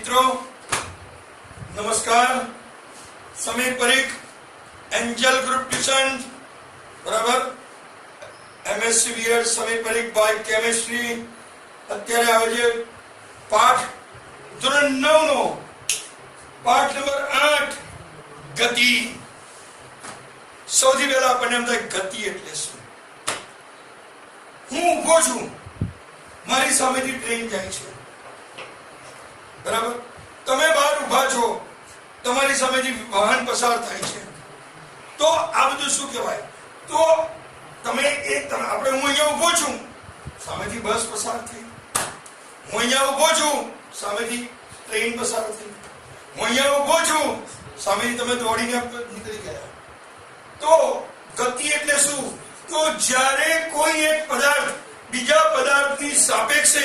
मित्रों नमस्कार। Sameer Parikh, Angel Group Tuition बराबर MSc BEd Sameer Parikh by chemistry. અત્યારે આવે છે પાઠ ધોરણ 9 નો પાઠ નંબર 8 ગતિ। સૌથી પહેલા આપણને એમ થાય ગતિ એટલે શું? હું ઊભો છું, મારી સામેથી ટ્રેન જાય છે બરાબર, તમે બહાર ઊભા છો, તમારી સામેથી વાહન પસાર થાય છે, તો આ બધું શું કહેવાય? તો તમે આપણે હું અહીંયા ઊભો છું, સામેથી બસ પસાર થઈ, હું અહીંયા ઊભો છું, સામેથી ટ્રેન પસાર થઈ, હું અહીંયા ઊભો છું, સામેથી તમે દોડીને નીકળી ગયા। તો ગતિ એટલે શું? તો જ્યારે કોઈ એક પદાર્થ બીજા પદાર્થની સાપેક્ષે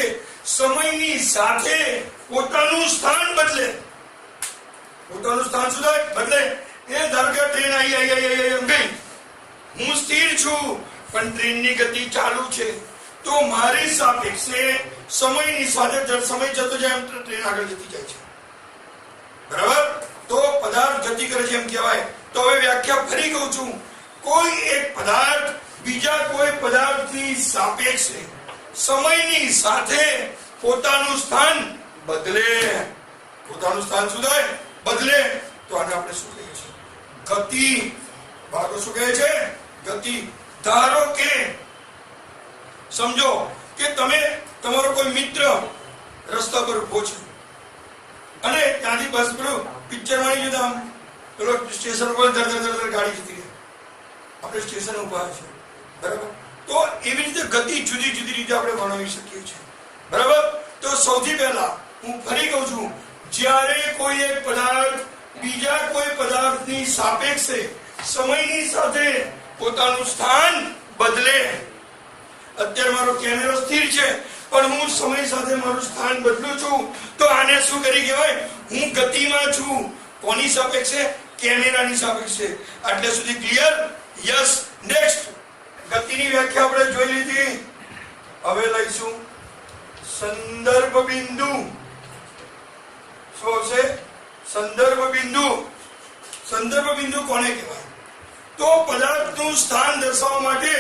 સમયની સાથે પોતાનું સ્થાન બદલે, પોતાનું સ્થાન શું થાય? બદલે। એ ધારો કે ટ્રેન ગઈ, હું સ્થિર છું પણ ટ્રેનની ગતિ ચાલુ છે, તો મારી સાપેક્ષે સમયની સાથે સમય જતો જાય એમ ટ્રેન આગળ જતી જાય છે બરાબર। તો પદાર્થ ગતિ કરે છે એમ કહેવાય। તો હવે વ્યાખ્યા ફરી કહું છું, કોઈ એક પદાર્થ બીજા કોઈ પદાર્થની સાપેક્ષે સમયની સાથે પોતાનું સ્થાન બદલે, પોતાનું સ્થાન શું થાય? બદલે, તો આને આપણે શું કહીએ છીએ? ગતિ। બાળકો શું કહે છે? ગતિ। ધારો કે સમજો કે તમે તમારો કોઈ મિત્ર રસ્તા પર ઉભો છે અને ત્યાંથી બસ પર પિક્ચર વાળી જતા પેલો સ્ટેશન પર ધર ગાડી જતી રહે, આપણે સ્ટેશન ઉભા છે બરાબર। તો એવી રીતે ગતિ જુદી જુદી રીતે આપણે વર્ણવી શકીએ છીએ બરાબર। તો સૌથી પહેલા હું ફરી કહું છું, જ્યારે કોઈ એક પદાર્થ બીજા કોઈ પદાર્થની સાપેક્ષે સમયની સાથે પોતાનું સ્થાન બદલે, અત્યારે મારો કેમેરો સ્થિર છે પણ હું સમય સાથે મારું સ્થાન બદલું છું, તો આને શું કરી કહેવાય? હું ગતિમાં છું। કોની સાપેક્ષે? કેમેરાની સાપેક્ષે। આટલે સુધી ક્લિયર? યસ। નેક્સ્ટ, ગતિની વ્યાખ્યા આપણે જોઈ લીધી। હવે લઈશું સંદર્ભ બિંદુ। શું આવશે? સંદર્ભ બિંદુ। સંદર્ભ બિંદુ કોને કહેવાય? તો પદાર્થનું સ્થાન દર્શાવવા માટે,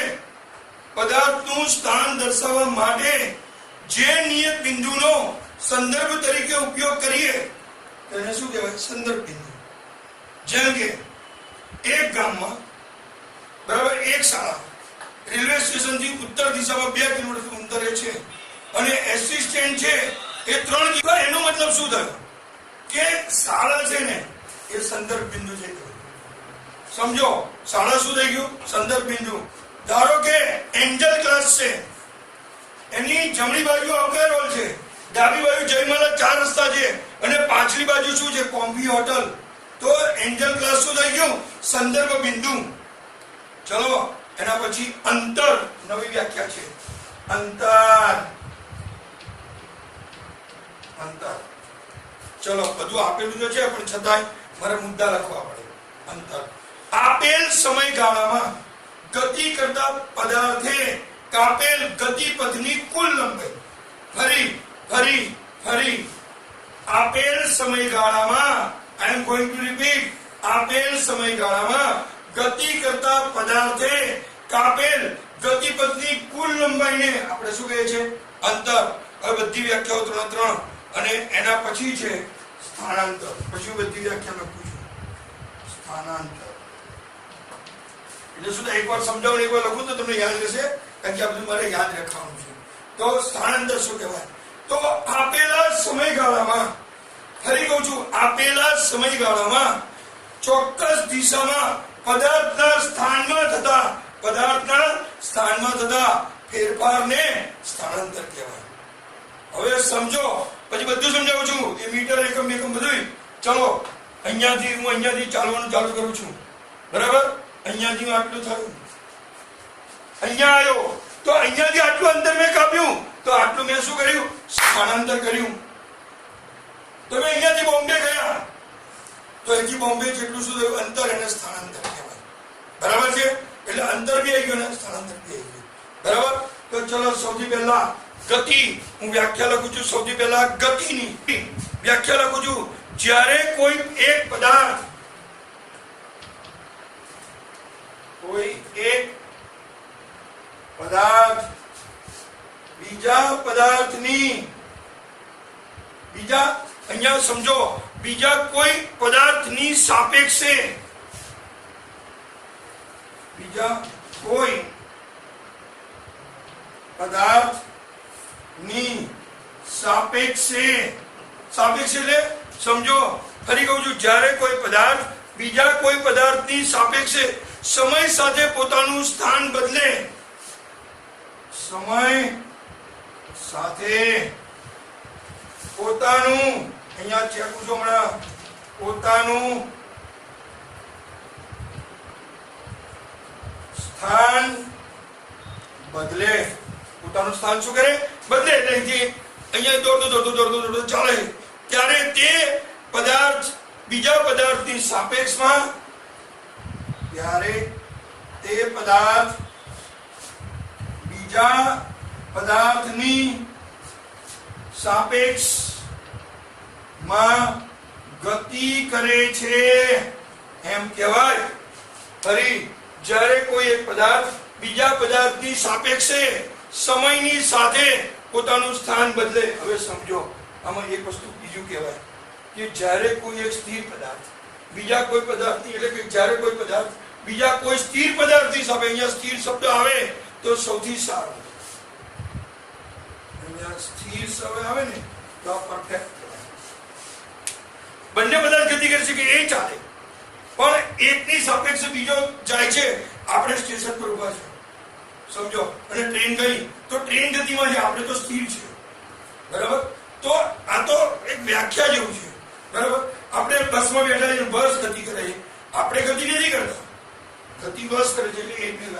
પદાર્થનું સ્થાન દર્શાવવા માટે જે નિયત બિંદુનો સંદર્ભ તરીકે ઉપયોગ કરીએ તેને શું કહેવાય? સંદર્ભ બિંદુ। જેમ કે એક ગામમાં બરાબર એક શાળા રેલવે સ્ટેશનથી ઉત્તર દિશામાં 2 કિલોમીટર અંતરે છે અને એસટી સ્ટેન્ડ છે એ 3 કિલોમીટર। એનો મતલબ શું થયો? કે શાળા છે ને એ સંદર્ભ બિંદુ છે। સમજો, શાળા શું થઈ ગયું? સંદર્ભ બિંદુ। ધારો કે એન્જલ ક્લાસ છે, એની જમણી બાજુ અવકાશ હોલ છે, ડાબી બાજુ જયમાલા 4 રસ્તા છે અને પાછલી બાજુ શું છે? Combi hotel. તો એન્જલ ક્લાસ શું થઈ ગયું? સંદર્ભ બિંદુ। ચલો એના પછી અંતર, નવી વ્યાખ્યા છે અંતર। અંતર, ચલો બધું આપેલું તો છે પણ છતાંય મારે મુદ્દા લખવા પડે। અંતર, આપેલ સમયગાળામાં ગતિ કરતા પદાર્થે કાપેલ ગતિપથની કુલ લંબાઈ। ફરી ફરી ફરી, આપેલ સમયગાળામાં, આઈ એમ ગોઈંગ ટુ રિપીટ, આપેલ સમયગાળામાં ગતિ કરતા પદાર્થે કાપેલ ગતિપથની કુલ લંબાઈને આપણે શું કહીએ છીએ? અંતર। હવે બધી વ્યાખ્યાઓ 3 અને એના પછી છે સ્થાનાંતર। પછી બધી વ્યાખ્યા લખું છું। સ્થાનાંતર એટલે શું? એકવાર સમજાવું એકવાર લખું તો તમને યાદ રહેશે, કારણ કે આ બધું મારે યાદ રાખવાનું છે। તો સ્થાનાંતર શું કહેવાય? તો આપેલા સમયગાળામાં, ફરી કહું છું, આપેલા સમયગાળામાં ચોક્કસ દિશામાં પદાર્થના સ્થાનમાં થતા ફેરફારને સ્થાનાંતર કહેવાય। હવે સમજો, પછી બધું સમજાવું છું, એ મીટર એકમ બધું। ચલો અહીંયાથી હું અહીંયાથી ચાલવાનું ચાલુ કરું છું બરાબર। અહીંયાથી આટલું થયું, અહીંયા આવ્યો, તો અહીંયાથી આટલું અંતર મેં કાપ્યું, તો આટલું મેં શું કર્યું? સ્થાનાંતર કર્યું। તો મેં અહીંયાથી બોમ્બે ગયા, તો અહીંથી બોમ્બે જેટલું શું થયું? અંતર, એને સ્થાનાંતર કહેવાય બરાબર છે। એટલે અંતર બી આવી ગયું ને સ્થાનાંતર બી આવી ગયું બરાબર। તો ચલો સૌથી પહેલા ગતિ, હું વ્યાખ્યા લખું છું સૌથી પહેલા ગતિની વ્યાખ્યા લખું છું. જ્યારે કોઈ એક પદાર્થ અહીંયા સમજો, બીજા કોઈ પદાર્થની સાપેક્ષે એટલે સમજો, ફરી કહું છું, જ્યારે કોઈ પદાર્થ બીજા કોઈ પદાર્થની સાપેક્ષે સમય સાથે પોતાનું સ્થાન બદલે, સમય સાથે પોતાનું, અહીંયા ચેકું છું હમણાં, પોતાનું સ્થાન બદલે, પોતાનું સ્થાન શું કરે? બદલે. એટલે અહીંયા દોડતો ચાલે, ત્યારે તે પદાર્થ બીજા પદાર્થની સાપેક્ષમાં, ત્યારે તે પદાર્થ બીજા પદાર્થની સાપેક્ષમાં ગતિ કરે છે એમ કહેવાય. ફરી, જ્યારે કોઈ એક પદાર્થ બીજા પદાર્થની સાપેક્ષે સમયની સાથે પોતાનું સ્થાન બદલે. હવે સમજો, આમાં એક વસ્તુ બીજું કહેવાય કે જ્યારે કોઈ એક સ્થિર પદાર્થ બીજા કોઈ પદાર્થની, એટલે કે જ્યારે કોઈ પદાર્થ બીજા કોઈ સ્થિર પદાર્થની સાપે, અહીંયા સ્થિર શબ્દ આવે તો સૌથી સારું, અહીંયા સ્થિર શબ્દ આવે ને તો પરફેક્ટ. બંને પદાર્થ ગતિ કરી શકે એ ચાલે, પણ એકની સાપેક્ષે બીજો જાય છે. આપણે સ્ટેશન પર ઉભા છે સમજો, અને ટ્રેન ગઈ તો ટ્રેન ગતિમાં છે, આપણે તો સ્થિર છે. બરાબર? તો આ તો એક વ્યાખ્યા જેવું છે. બરાબર? આપણે બસમાં બેઠા છે, બસ ગતિ કરે છે, આપણે ગતિ નથી કરતા, ગતિ બસ કરે છે. એટલે એટલી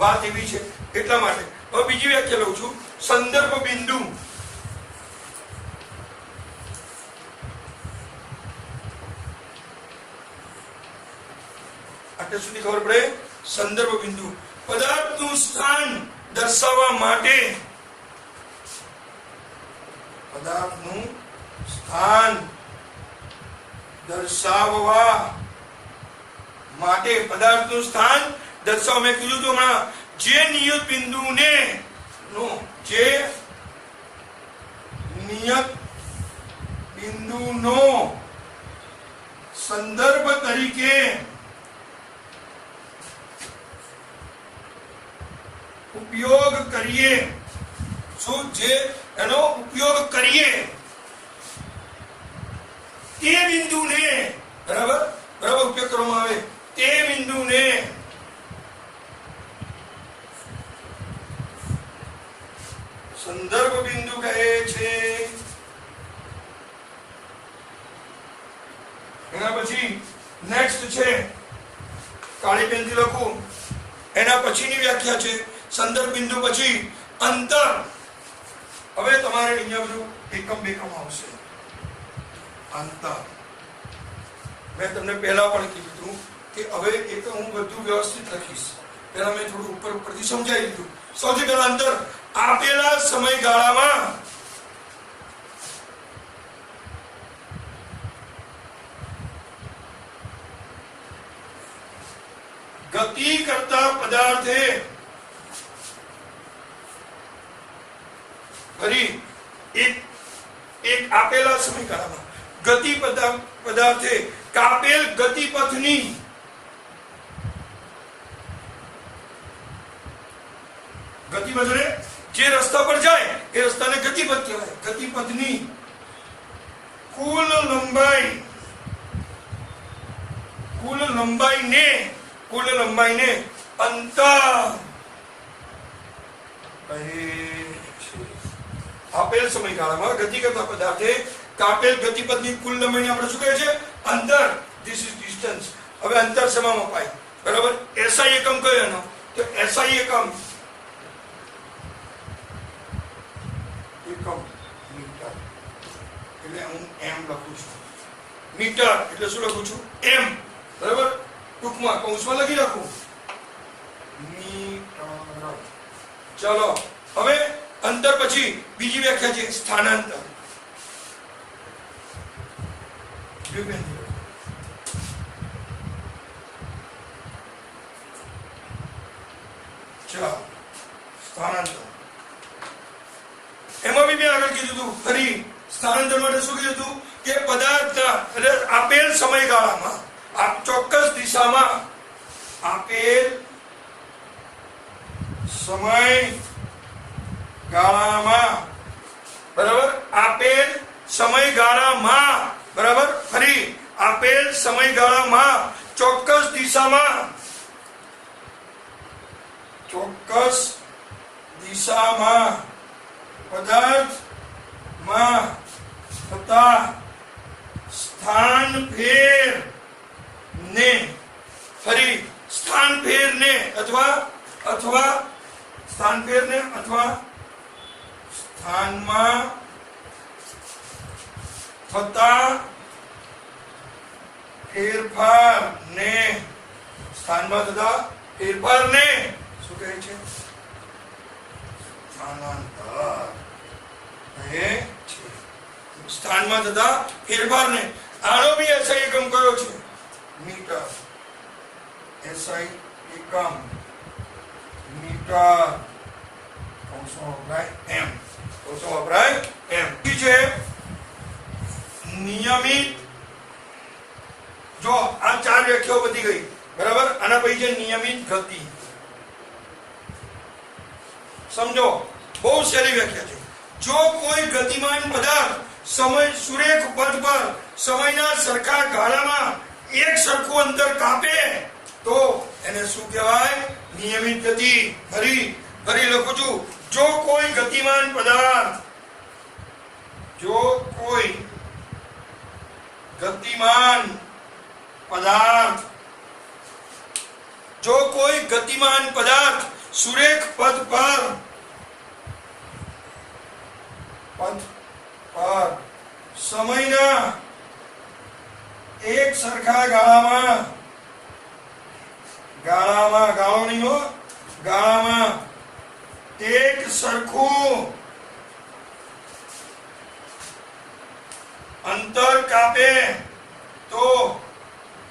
વાત એવી છે. એટલા માટે હવે બીજી વ્યાખ્યા લઉં છું. સંદર્ભ બિંદુ, આટલે સુધી ખબર પડે. સંદર્ભ બિંદુ પદાર્થનું સ્થાન દર્શાવવા માટે, પદાર્થનું સ્થાન દર્શાવવા માટે, પદાર્થનું સ્થાન દર્શાવવા, મેં કીધું હતું હમણાં, જે નિયત બિંદુને જે નિયત બિંદુનો સંદર્ભ તરીકે ઉપયોગ કરીએ, શું જે એનો ઉપયોગ કરીએ તે બિંદુને, બરાબર ઉપયોગ કરવામાં આવે તે બિંદુને સંદર્ભ બિંદુ કહે છે. એના પછી નેક્સ્ટ છે, કાળી પેનથી લખું, એના પછીની વ્યાખ્યા છે સંદર્ભ બિંદુ પછી અંતર. હવે તમારે અહીંયા બધું એકમ બેકમ આવશે. અંતર મેં તમને પહેલા પણ કીધું કે હવે એક હું બધું વ્યવસ્થિત લખીશ. પહેલા મેં થોડું ઉપરથી સમજાવી દીધું. સૌથી પહેલા અંતર, આપેલા સમયગાળામાં ગતિ કરતા પદાર્થે, ફરી એક આપેલા સમયગાળામાં ગતિ પદાર્થે કાપેલ ગતિપથની ગતિપથ, જે રસ્તા પર જાય એ રસ્તાને ગતિપથ કહેવાય. ગતિપથની કુલ લંબાઈને અંતર આપેલ સમયગાળામાં ગતિ કરતા પદાર્થે કાપેલ ગતિપથની કુલ લંબાઈને આપણે શું કહે છે? અંતર. This is distance. હવે અંતર શેમાં મપાય? બરાબર, એસઆઈ એકમ કયો એનો? તો એસઆઈ એકમ મીટર. એટલે હું એમ લખું છું. મીટર એટલે શું લખું છું? એમ. બરાબર, ટૂંકમાં કૌંસમાં લખી રાખું મીટર. ચલો હવે અંતર પછી પછી બીજી વ્યાખ્યા છે સ્થાનાંતર. સ્થાનાંતર એમાં બી મેં આગળ કીધું હતું. ફરી સ્થાનાંતર માટે શું કીધું હતું કે પદાર્થના આપેલ સમયગાળામાં ચોક્કસ દિશામાં આપેલ સમયગાળામાં બરાબર આપેલ સમયગાળામાં બરાબર ફરી આપેલ સમયગાળામાં ચોક્કસ દિશામાં પદાર્થમાં થતા સ્થાન ફેર ને ફરી સ્થાન ફેર ને અથવા સ્થાનમાં થતા ફેરફાર ને શું કહે છે? સ્થાનાંતર કહે છે. સ્થાનમાં થતા ફેરફારને આનો બી એસઆઈ એકમ કયો છે? મીટર. એસઆઈ એકમ મીટર. કૌંસો વપરાય એમ છે. નિયમિત. જો આ ચાર વ્યાખ્યાઓ બધી ગઈ બરાબર. આના પછી છે નિયમિત ગતિ. સમજો, બહુ સહેલી વ્યાખ્યા છે. જો કોઈ ગતિમાન પદાર્થ સમય સુરેખ પથ પર સમયના સરખા ગાળામાં એક સરખું અંતર કાપે તો એને શું કહેવાય? નિયમિત ગતિ. ફરી લખું છું. જો કોઈ ગતિમાન પદાર્થ સુરેખ પથ પર સમયના એક સરખા ગાળામાં એક સરખું અંતર કાપે તો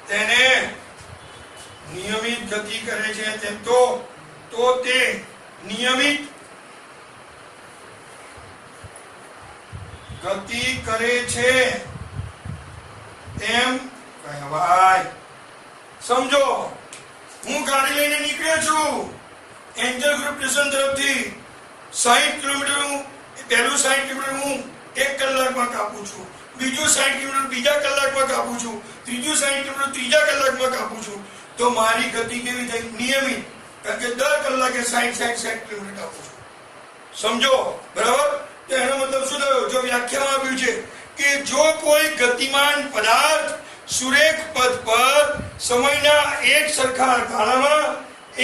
તેને નિયમિત ગતિ કરે છે. તો તે નિયમિત ગતિ કરે છે તેમ કહેવાય. સમજો, હું ગાડી લઈને નીકળ્યો છું એન્જલ ગ્રુપ સ્ટેશન તરફથી. 60 કિલોમીટર પહેલું 60 કિલોમીટર હું 1 કલાકમાં કાપું છું, બીજું 60 કિલોમીટર બીજા કલાકમાં કાપું છું, ત્રીજું 60 કિલોમીટર ત્રીજા કલાકમાં કાપું છું. તો મારી ગતિ કેવી થઈ? નિયમિત. કારણ કે દર કલાકે 60 કિલોમીટર કાપું છું. સમજો બરાબર? તો એનો મતલબ શું થયો? જો વ્યાખ્યામાં આવ્યું છે કે જો કોઈ ગતિમાન પદાર્થ સુરેખ પથ પર સમયના એક સરખા ગાળામાં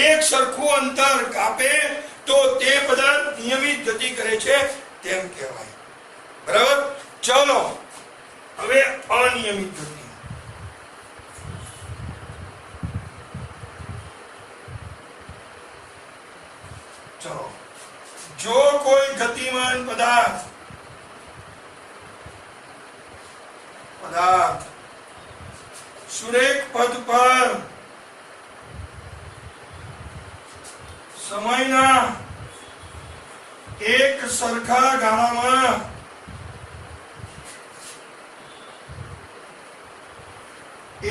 એક સરખું અંતર કાપે તો તે પદાર્થ નિયમિત ગતિ કરે છે તેમ કહેવાય. બરાબર? ચલો હવે અનિયમિત ગતિ. ચલો, જો કોઈ ગતિમાન પદાર્થ સુરેખ પથ પર સમયના એક સરખા ગાળામાં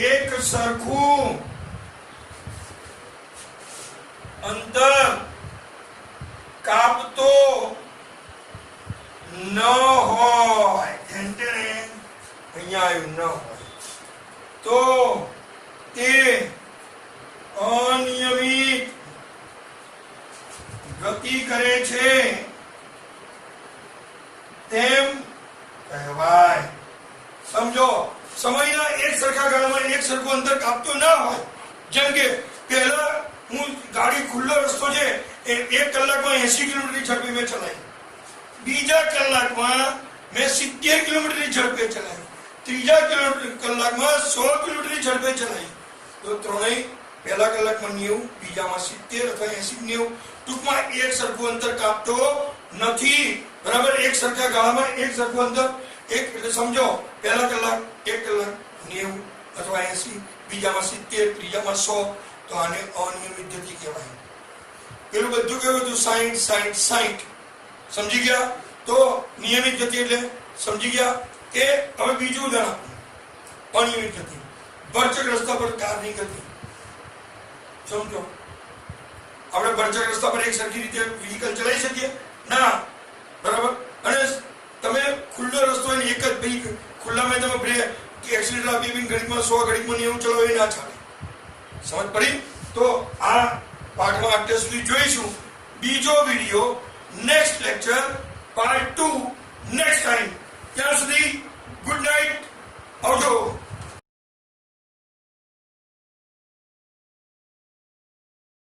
એક સરખું અંતર કાપતો ન હોય, અહીંયા આવ્યું ન હોય તો તે અનિયમિત ગતિ કરે છે તેમ કહેવાય. સમજો, સમયના એક સરખા ગાળામાં એક સરખું અંતર કાપતો ના હોય. જેમ કે પહેલા હું ગાડી ખુલ્લો રસ્તો છે 1 કલાકમાં 80 કિલોમીટરની ઝડપે મેં ચલાવી, બીજા કલાકમાં મેં 70 કિલોમીટરની ઝડપે ચલાવી, ત્રીજા કલાકમાં 100 કિલોમીટરની ઝડપે ચલાવી. તો ત્રણેય પહેલા કલાકમાં 90, બીજામાં 70 અથવા 80 90 ટૂંકમાં એક સરખું અંતર કાપતો નથી. બરાબર, એક સરખા ગાળામાં એક સરખું અંતર, એક એટલે સમજો પહેલા કલાક 1 કલાક 90 અથવા 80, બીજામાં 70, ત્રીજામાં 100, તો આને અનિયમિત ગતિ કહેવાય. પેલું બધું કેવું હતું 60 60 60, સમજી ગયા? તો નિયમિત ગતિ એટલે સમજી ગયા? કે હવે બીજું ઉદાહરણ આપો, અનિયમિત ગતિ, ભરચક રસ્તા પર કારની ગતિ. સમજો, આપણે ભરચક રસ્તા પર એક સરખી રીતે વ્હીકલ ચલાવી શકીએ? ના, બરાબર. અને તમે ખુલ્લો રસ્તો હોય ને એક જ ભાઈ ખુલ્લામાં તમે બ્રેક કે એક્સિલેટર આપી ઘડીમાં 100 ઘડીમાં 90 ચલાવો એ ના ચાલે. સમજ પડી? તો આ પાઠમાં અત્યાર સુધી જોઈશું. બીજો video next lecture part 2 next time. ત્યાં સુધી ગુડ નાઇટ, આવજો.